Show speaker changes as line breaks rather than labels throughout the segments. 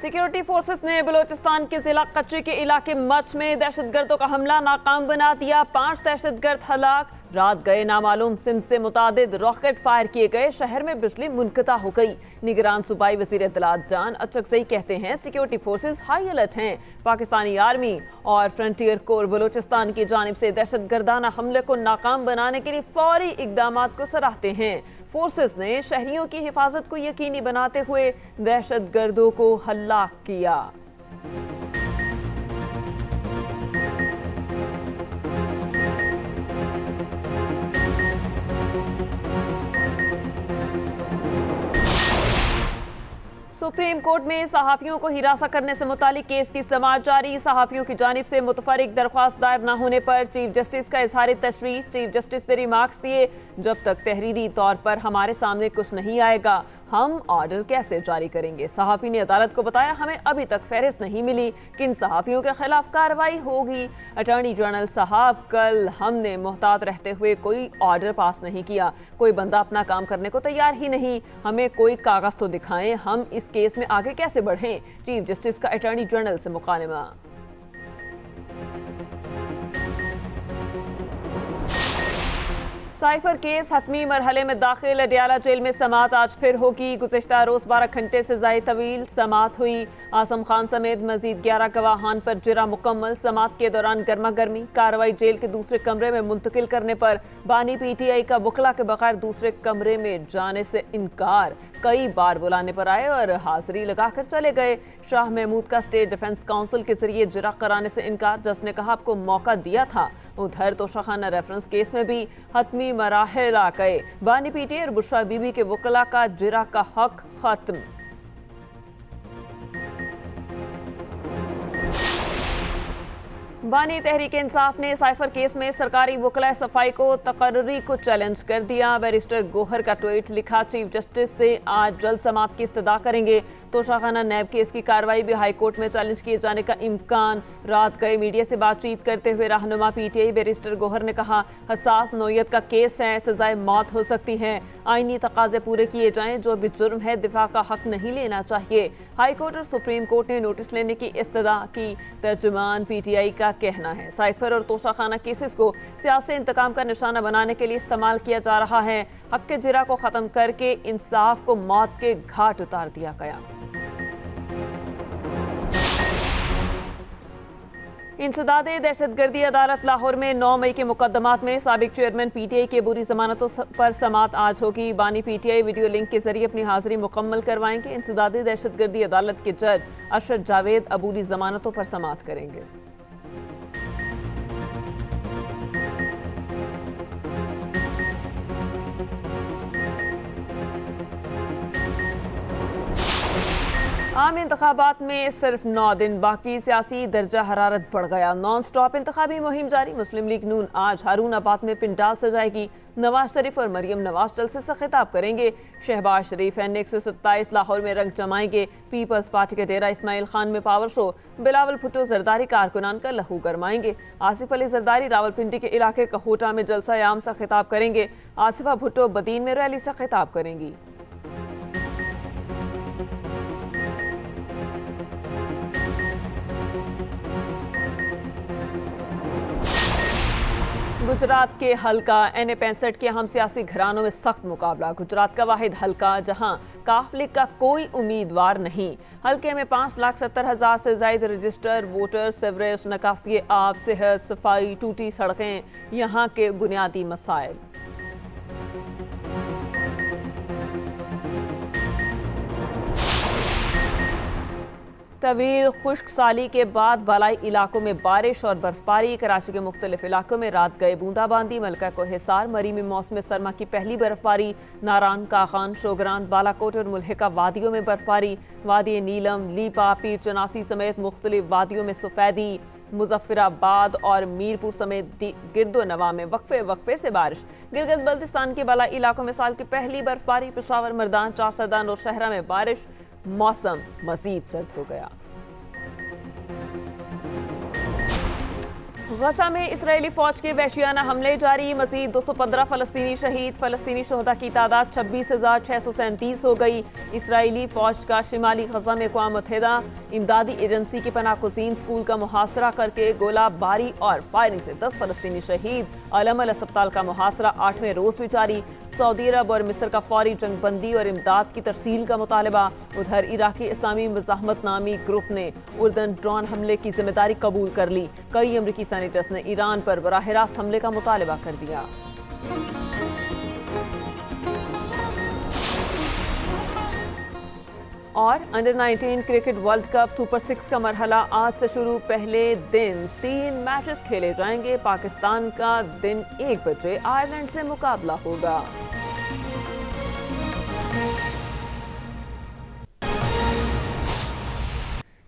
Security forces ने बलूचिस्तान के जिला कच्ची के इलाके मच में दहशतगर्दों का हमला नाकाम बना दिया। 5 दहशतगर्द हलाक। रात गए नामालूम सिम से मुतादिद रॉकेट फायर किए गए। शहर में बिजली मुनक़ता हो गई। निगरान सूबाई वज़ीर इत्तलात जान अचकज़ई कहते हैं सिक्योरिटी फोर्सेस हाई अलर्ट हैं। पाकिस्तानी आर्मी और फ्रंटियर कोर बलूचिस्तान की जानिब से दहशतगर्दाना हमले को नाकाम बनाने के लिए फौरी इक़दाम को सराहते हैं। फोर्सेस ने शहरियों की हिफाजत को यकीनी बनाते हुए दहशतगर्दों को हलाक किया। सुप्रीम कोर्ट में सहाफ़ियों को हिरासत करने से मुतालिक केस की समाअत जारी। सहाफ़ियों की जानिब से मुतफरिक दरख्वास्त दायर न होने पर चीफ जस्टिस का इजहार तशवीश। चीफ जस्टिस ने रिमार्क्स दिए, जब तक तहरीरी तौर पर हमारे सामने कुछ नहीं आएगा हम ऑर्डर कैसे जारी करेंगे। सहाफ़ी ने अदालत को बताया, हमें अभी तक फहरिस्त नहीं मिली, किन सहाफ़ियों के खिलाफ कार्रवाई होगी। अटॉर्नी जनरल साहब, कल हमने मुहतात रहते हुए कोई ऑर्डर पास नहीं किया। कोई बंदा अपना काम करने को तैयार ही नहीं। हमें कोई कागज़ तो दिखाएं, हम इस केस में आगे कैसे बढ़ें। चीफ जस्टिस का अटॉर्नी जनरल से मुकालमा। साइफर केस हतमी मरहले में दाखिल। अडियाला जेल में समाअत आज फिर होगी। गुज़िश्ता रोज़ 12 घंटे से ज़ायद तवील समाअत हुई। आसम खान समेत मजीद 11 गवाहान पर जिरा मुकम्मल। समाअत के दौरान गर्मा गर्मी। कार्रवाई जेल के दूसरे कमरे में मुंतकिल करने पर बानी PTI का वकला के बगैर दूसरे कमरे में जाने से इनकार। कई बार बुलाने पर आए और हाजिरी लगाकर चले गए। शाह महमूद का स्टेट डिफेंस काउंसिल के जरिए जिरा कराने से इनकार। जज ने कहा, आपको मौका दिया था। उधर तोशाखाना रेफरेंस केस में भी हतमी मराहिल आ गए। बानी PTI और बुशरा बीबी के वकला का जिरा का हक खत्म। बानी तहरीक इंसाफ ने साइफर केस में सरकारी वकला सफाई को तकर्री को चैलेंज कर दिया। बैरिस्टर गोहर का ट्वीट लिखा, चीफ जस्टिस से आज जल्द समाअत की इस्तदा करेंगे। तोशाखाना नैब केस की कार्रवाई भी हाई कोर्ट में चैलेंज किए जाने का इम्कान। रात गए मीडिया से बातचीत करते हुए रहनुमा PTI बैरिस्टर गोहर ने कहा, हसास नौयत का केस है, सजाए मौत हो सकती है। आईनी तकाजे पूरे किए जाएं, जो भी जुर्म है दिफा का हक नहीं लेना चाहिए। हाई कोर्ट और सुप्रीम कोर्ट ने नोटिस लेने की इस्तदा की। तर्जुमान PTI का कहना है, साइफर और तोशाखाना केसेस को सियासी इंतकाम का निशाना बनाने के लिए इस्तेमाल किया जा रहा है। हक के जिरा को खत्म करके इंसाफ को मौत के घाट उतार दिया गया। इंसदादे दहशतगर्दी अदालत लाहौर में 9 मई के मुकदमात में साबिक चेयरमैन PTI के बुरी जमानतों पर समाअत आज होगी। बानी PTI वीडियो लिंक के जरिए अपनी हाजिरी मुकम्मल करवाएंगे। इंसदादे दहशतगर्दी अदालत के जज अरशद जावेद अबूरी जमानतों पर समाअत करेंगे। आम इंतखाबात में सिर्फ 9 दिन बाकी। सियासी दर्जा हरारत बढ़ गया। नॉन स्टॉप इंतखाबी मुहिम जारी। मुस्लिम लीग नून आज हारूनाबाद में पिंडाल सजाएगी। नवाज शरीफ और मरियम नवाज जलसे से खिताब करेंगे। शहबाज शरीफ N127 लाहौर में रंग जमाएंगे। पीपल्स पार्टी के डेरा इस्माइल खान में पावर शो। बिलावल भुट्टो जरदारी कारकुनान का लहू गरमाएंगे। आसिफ अली जरदारी रावलपिंडी के इलाके कहोटा में जलसा आम से खिताब करेंगे। आसिफा भुट्टो बदीन में रैली से खिताब करेंगी। गुजरात के हल्का NA65 के अहम सियासी घरानों में सख्त मुकाबला। गुजरात का वाहिद हल्का जहां काफ लीग का कोई उम्मीदवार नहीं। हल्के में 5,70,000 से ज्यादा रजिस्टर वोटर। सेवरेज, निकासी आब, सेहत, सफाई, टूटी सड़कें यहाँ के बुनियादी मसाइल। तवील खुश्क साली के बाद बालाई इलाकों में बारिश और बर्फबारी। कराची के मुख्तलिफ इलाकों में रात गए बूंदाबांदी। मलका को हिसार मरी में मौसम सरमा की पहली बर्फबारी। नारान, काखान, शोगरान, बालाकोट और मुल्हिका वादियों में बर्फबारी। वादी नीलम, लीपा, पीर चनासी समेत मुख्तलिफ वादियों में सफेदी। मुजफ्फराबाद और मीरपुर समेत गिरदो नवा में वक्फे वक्फे से बारिश। गिलगित बल्तिस्तान के बालाई इलाकों में साल की पहली बर्फबारी। पेशावर, मर्दान, चारसदान और शहरा में बारिश। मौसम मजीद सर्द हो गया। गजा में इजरायली फौज के वहशियाना हमले जारी, मजीद 215 फलस्तीनी शहीद, फलस्तीनी शोहदा की तादाद 26,637 हो गई। इजरायली फौज का शिमाली गजा में अक़वाम मुत्तहिदा इमदादी एजेंसी के पनाहगज़ीन स्कूल का मुहासरा करके गोलाबारी और फायरिंग से 10 फलस्तीनी शहीद। अलमल अस्पताल का मुहासरा 8वें रोज भी जारी। सऊदी अरब और मिस्र का फौरी जंगबंदी और इमदाद की तरसील का मुतालबा। उधर इराकी इस्लामी मुजाहमत नामी ग्रुप ने उर्दन ड्रोन हमले की जिम्मेदारी कबूल कर ली। कई अमरीकी सेनेटर्स ने ईरान पर बराह रास्त हमले का मुतालबा कर दिया। और under 19 cricket world cup super 6 का मरहला आज से शुरू। पहले दिन 3 मैचेस खेले जाएंगे। पाकिस्तान का दिन 1 बजे आयरलैंड से मुकाबला होगा।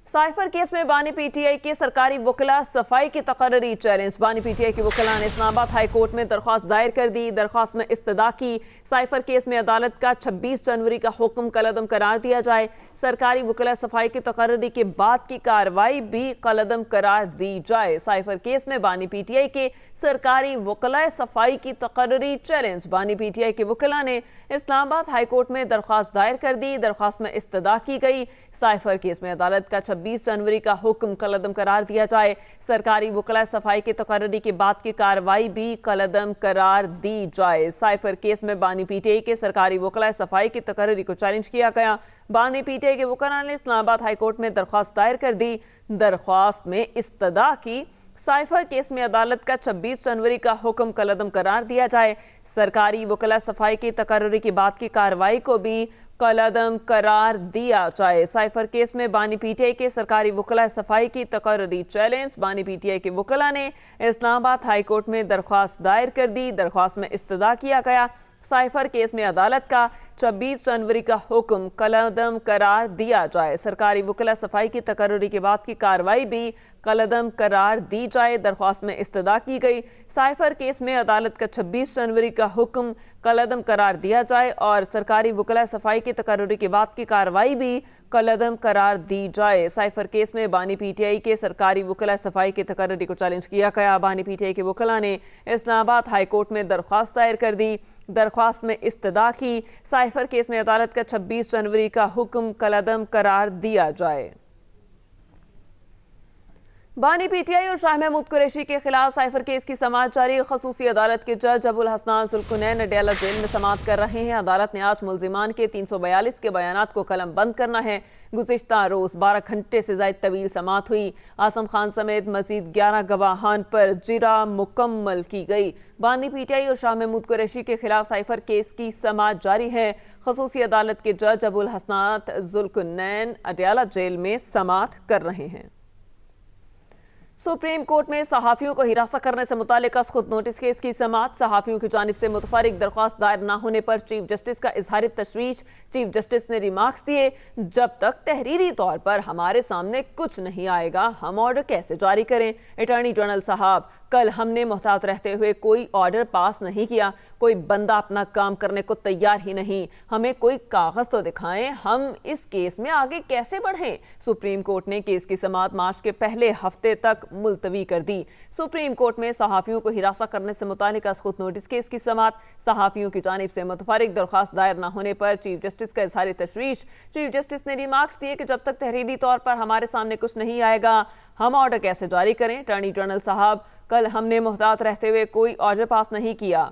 साइफर केस में बानी पीटीआई के सरकारी वकला सफाई की तकर्री चैलेंज। बानी पीटीआई के वकला ने इस्लामाबाद हाई कोर्ट में दरख्वास्त दायर कर दी। दरख्वास्त में इस्तदा की साइफर केस में अदालत का 26 जनवरी का हुक्म कलअदम करार दिया जाए। सरकारी वकला सफाई की तकर्री के बाद की कार्रवाई भी कलअदम करार दी जाए। साइफर केस में बानी पीटीआई के सरकारी वकला सफाई की तकर्री चैलेंज। बानी पीटीआई के वकला ने इस्लामाबाद हाई कोर्ट में दरख्वास्त दायर कर दी। दरख्वास्त में इस्तदा की गई साइफर केस में अदालत का 26 जनवरी का हुक्म कलअदम करार दिया जाए। सरकारी वकला सफाई की तकर्री के बाद की कार्रवाई भी कलअदम करार दी जाए। साइफर केस में बानी पीटीआई के सरकारी वकला सफाई की तकर्री को चैलेंज किया गया। बानी पीटीआई के वकला ने इस्लामाबाद हाई कोर्ट में दरख्वास्त दायर कर दी। दरख्वास्त में इस्तदा की साइफर केस में अदालत का 26 जनवरी का हुक्म कलअदम करार दिया जाए। सरकारी वकला सफाई की तकर्री के बाद की कार्रवाई को भी कलअदम करार दिया जाए। साइफर केस में बानी पीटीआई के सरकारी वकला सफाई की तकर्री चैलेंज। बानी पीटीआई के वकला ने इस्लामाबाद हाई कोर्ट में दरख्वास्त दायर कर दी। दरख्वास्त में इस्तदा किया गया साइफर केस में अदालत का 26 जनवरी का हुक्म कलअदम करार दिया जाए। सरकारी वकला सफाई की तकर्री के बाद की कार्रवाई भी कलअदम करार दी जाए। दरख्वास्त में इस्तदा की गई साइफर केस में अदालत का 26 जनवरी का हुक्म कलअदम करार दिया जाए और सरकारी वकला सफाई की तकर्री के बाद की कार्रवाई भी कलअदम करार दी जाए। साइफर केस में बानी पीटीआई के सरकारी वकला सफाई की तकर्री को चैलेंज किया गया। बानी पीटीआई के वकला ने इस्लामाबाद हाई कोर्ट में दरख्वास्त दायर कर दी। दरख्वास्त में इस्तदा की साइफर केस में अदालत का 26 जनवरी का हुक्म कलअदम करार दिया जाए। बानी पीटीआई और शाह महमूद कुरैशी के खिलाफ साइफर केस की समाअत जारी। खसूसी अदालत के जज अबुल हसनान जुल्कुनैन अडयाला जेल में समाअत कर रहे हैं। अदालत ने आज मुल्जिमान के 342 के बयानात को कलम बंद करना है। गुज़िश्ता रोज 12 घंटे से ज़ायद तवील समाअत हुई। आसम खान समेत मजीद 11 गवाहान पर जिरा मुकम्मल की गई। बानी पीटीआई और शाह महमूद कुरैशी के खिलाफ साइफर केस की समाअत जारी है। खसूसी अदालत के जज अबुल हसनान जुल्कुनैन अडयाला जेल में समाअत कर रहे हैं। सुप्रीम कोर्ट में सहाफियों को हिरासत करने से मुतालिक खुद नोटिस केस की समाअत। सहाफियों की जानिब से मुतफरिक दरख्वास्त दायर न होने पर चीफ जस्टिस का इजहार तशवीश। चीफ जस्टिस ने रिमार्क्स दिए, जब तक तहरीरी तौर पर हमारे सामने कुछ नहीं आएगा हम ऑर्डर कैसे जारी करें। अटॉर्नी जनरल साहब, कल हमने मोहतात रहते हुए कोई ऑर्डर पास नहीं किया। कोई बंदा अपना काम करने को तैयार ही नहीं। हमें कोई कागज तो दिखाएं, हम इस केस में आगे कैसे बढ़ें। सुप्रीम कोर्ट ने केस की समाअत मार्च के पहले हफ्ते तक मुलतवी कर दी। सुप्रीम कोर्ट में सहाफियों को हिरासत करने से मुतालिक खुद नोटिस केस की समाअत। सहाफियों की जानिब से मुतफरिक दरख्वास्त दायर न होने पर चीफ जस्टिस का इजहार तशवीश। चीफ जस्टिस ने रिमार्क्स दिए कि जब तक तहरीरी तौर पर हमारे सामने कुछ नहीं आएगा हम ऑर्डर कैसे जारी करें। अटॉर्नी जनरल साहब, कल हमने मोहतात रहते हुए कोई ऑर्डर पास नहीं किया।